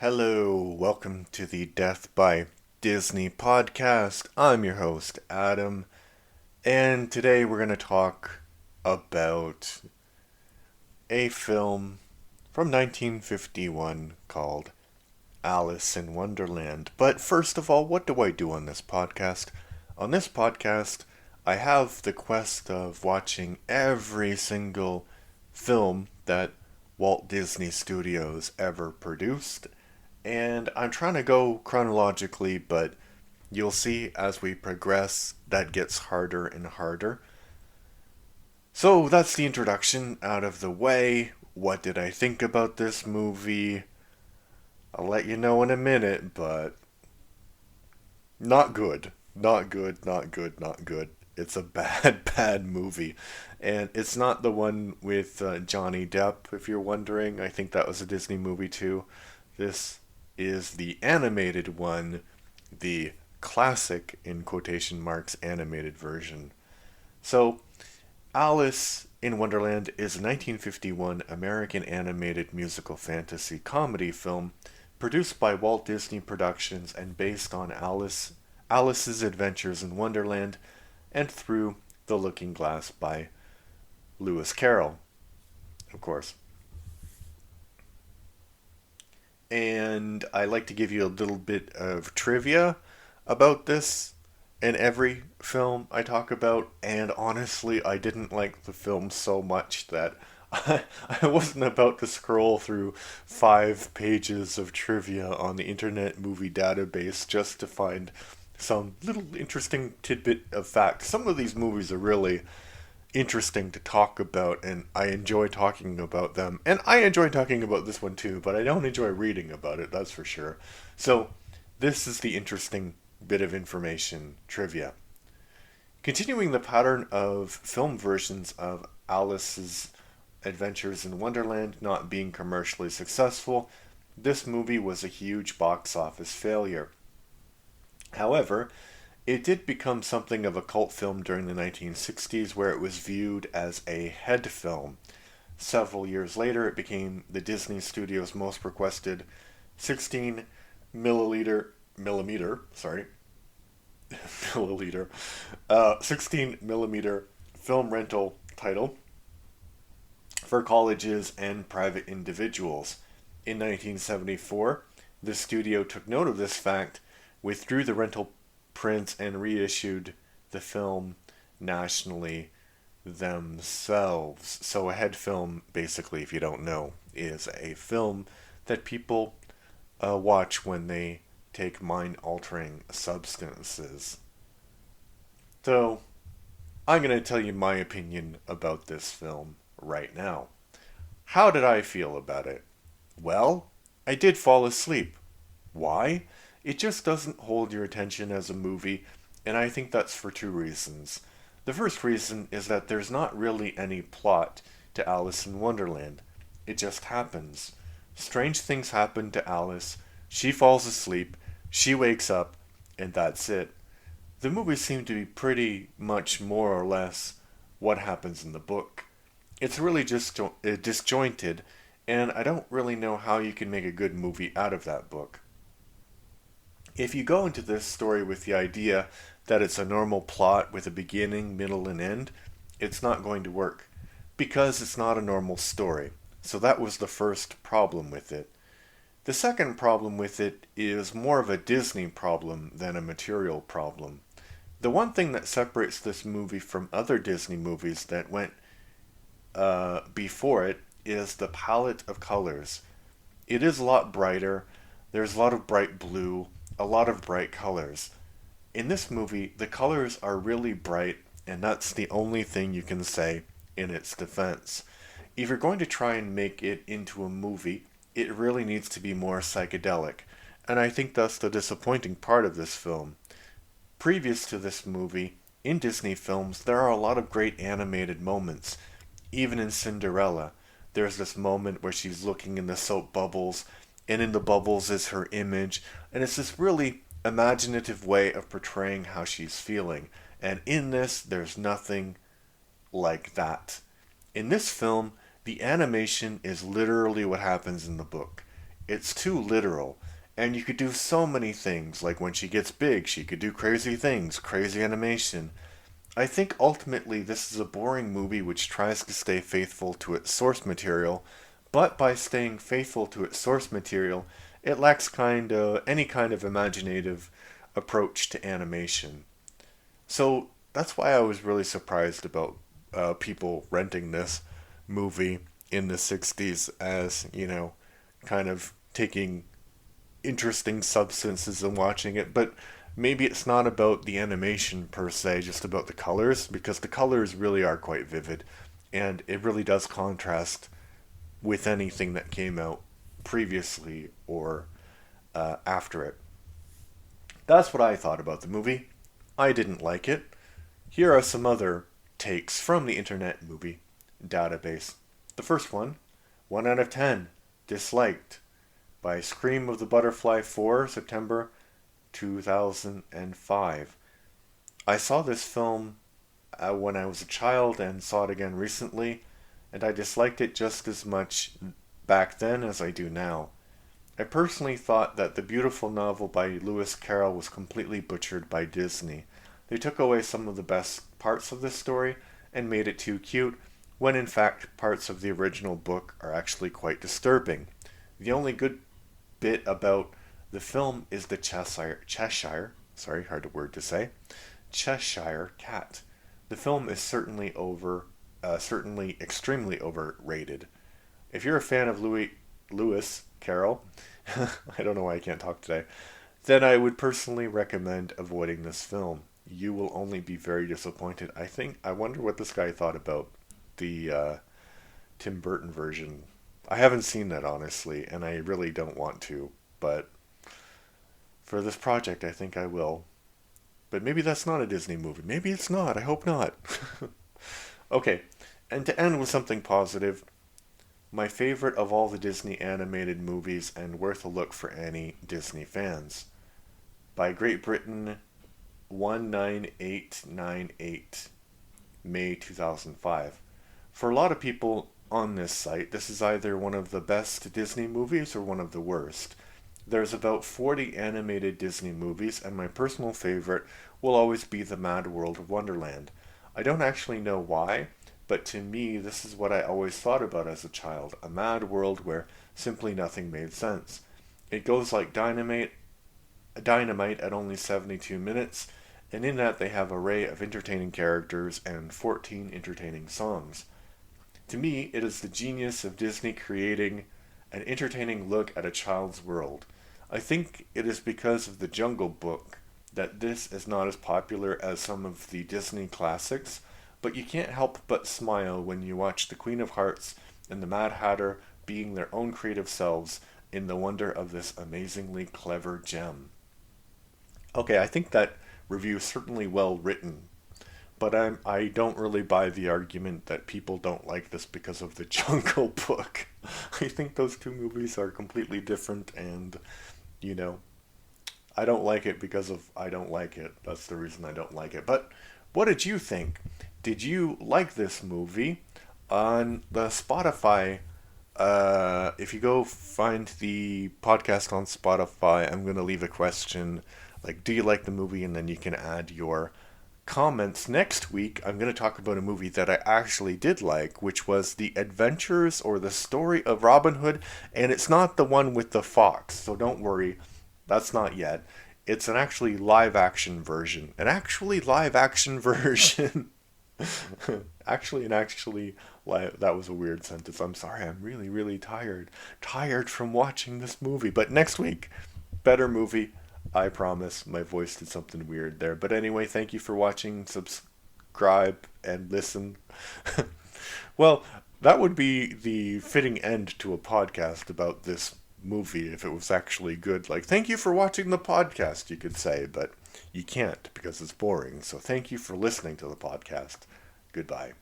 Hello, welcome to the Death by Disney podcast. I'm your host, Adam, and today we're going to talk about a film from 1951 called Alice in Wonderland. But first of all, what do I do on this podcast? On this podcast, I have the quest of watching every single film that Walt Disney Studios ever produced, and I'm trying to go chronologically, but you'll see as we progress that gets harder and harder. So that's the introduction out of the way. What did I think about this movie? I'll let you know in a minute, but not good. Not good, not good, not good. It's a bad, bad movie. And it's not the one with Johnny Depp, if you're wondering. I think that was a Disney movie too. This is the animated one, the classic, in quotation marks, animated version. So, Alice in Wonderland is a 1951 American animated musical fantasy comedy film produced by Walt Disney Productions and based on Alice's Adventures in Wonderland and Through the Looking Glass by Lewis Carroll, of course. And I like to give you a little bit of trivia about this in every film I talk about. And honestly, I didn't like the film so much that I wasn't about to scroll through 5 pages of trivia on the Internet Movie Database just to find some little interesting tidbit of fact. Some of these movies are really interesting to talk about, and I enjoy talking about them. And I enjoy talking about this one too, but I don't enjoy reading about it, that's for sure. So, this is the interesting bit of information trivia. Continuing the pattern of film versions of Alice's Adventures in Wonderland not being commercially successful, this movie was a huge box office failure. However, it did become something of a cult film during the 1960s, where it was viewed as a head film. Several years later, it became the Disney Studio's most requested 16 millimeter, sorry, milliliter, 16 millimeter film rental title for colleges and private individuals. In 1974, the studio took note of this fact, withdrew the rental prints, and reissued the film nationally themselves. So a head film, basically, if you don't know, is a film that people watch when they take mind-altering substances. So, I'm going to tell you my opinion about this film right now. How did I feel about it? Well, I did fall asleep. Why? It just doesn't hold your attention as a movie, and I think that's for two reasons. The first reason is that there's not really any plot to Alice in Wonderland. It just happens. Strange things happen to Alice, she falls asleep, she wakes up, and that's it. The movies seem to be pretty much more or less what happens in the book. It's really just disjointed, and I don't really know how you can make a good movie out of that book. If you go into this story with the idea that it's a normal plot with a beginning, middle, and end, it's not going to work, because it's not a normal story. So that was the first problem with it. The second problem with it is more of a Disney problem than a material problem. The one thing that separates this movie from other Disney movies that went before it is the palette of colors. It is a lot brighter, there's a lot of bright blue, a lot of bright colors. In this movie, the colors are really bright, and that's the only thing you can say in its defense. If you're going to try and make it into a movie, it really needs to be more psychedelic, and I think that's the disappointing part of this film. Previous to this movie, in Disney films, there are a lot of great animated moments. Even in Cinderella, there's this moment where she's looking in the soap bubbles, and in the bubbles is her image, and it's this really imaginative way of portraying how she's feeling. And in this, there's nothing like that. In this film, the animation is literally what happens in the book. It's too literal. And you could do so many things, like when she gets big, she could do crazy things, crazy animation. I think ultimately this is a boring movie which tries to stay faithful to its source material, but by staying faithful to its source material, it lacks any kind of imaginative approach to animation. So that's why I was really surprised about people renting this movie in the 60s as, kind of taking interesting substances and watching it. But maybe it's not about the animation per se, just about the colors, because the colors really are quite vivid. And it really does contrast with anything that came out previously or after it. That's what I thought about the movie. I didn't like it. Here are some other takes from the Internet Movie Database. The first one, 1 out of 10, disliked, by Scream of the Butterfly 4, September 2005. I saw this film when I was a child and saw it again recently, and I disliked it just as much back then as I do now. I personally thought that the beautiful novel by Lewis Carroll was completely butchered by Disney. They took away some of the best parts of this story and made it too cute, when in fact parts of the original book are actually quite disturbing. The only good bit about the film is the Cheshire, sorry, hard word to say, Cheshire cat. The film is certainly extremely overrated. If you're a fan of Lewis Carroll, I don't know why I can't talk today, then I would personally recommend avoiding this film. You will only be very disappointed. I wonder what this guy thought about the Tim Burton version. I haven't seen that, honestly, and I really don't want to, but for this project, I think I will. But maybe that's not a Disney movie. Maybe it's not. I hope not. Okay, and to end with something positive, my favorite of all the Disney animated movies and worth a look for any Disney fans. By Great Britain, 19898, May 2005. For a lot of people on this site, this is either one of the best Disney movies or one of the worst. There's about 40 animated Disney movies, and my personal favorite will always be The Mad World of Wonderland. I don't actually know why, but to me, this is what I always thought about as a child, a mad world where simply nothing made sense. It goes like dynamite at only 72 minutes, and in that they have an array of entertaining characters and 14 entertaining songs. To me, it is the genius of Disney creating an entertaining look at a child's world. I think it is because of the Jungle Book that this is not as popular as some of the Disney classics, but you can't help but smile when you watch the Queen of Hearts and the Mad Hatter being their own creative selves in the wonder of this amazingly clever gem. Okay, I think that review is certainly well written, but I don't really buy the argument that people don't like this because of the Jungle Book. I think those two movies are completely different, and you know, I don't like it because of I don't like it. That's the reason I don't like it. But what did you think? Did you like this movie? On the Spotify, if you go find the podcast on Spotify, I'm going to leave a question like, do you like the movie? And then you can add your comments. Next week, I'm going to talk about a movie that I actually did like, which was The Adventures or the Story of Robin Hood. And it's not the one with the fox, so don't worry. That's not yet. It's an actually live action version. An actually live action version. That was a weird sentence. I'm sorry. I'm really, really tired. Tired from watching this movie. But next week, better movie. I promise. My voice did something weird there. But anyway, thank you for watching. Subscribe and listen. Well, that would be the fitting end to a podcast about this movie if it was actually good. Like, thank you for watching the podcast, you could say, but you can't because it's boring. So thank you for listening to the podcast. Goodbye.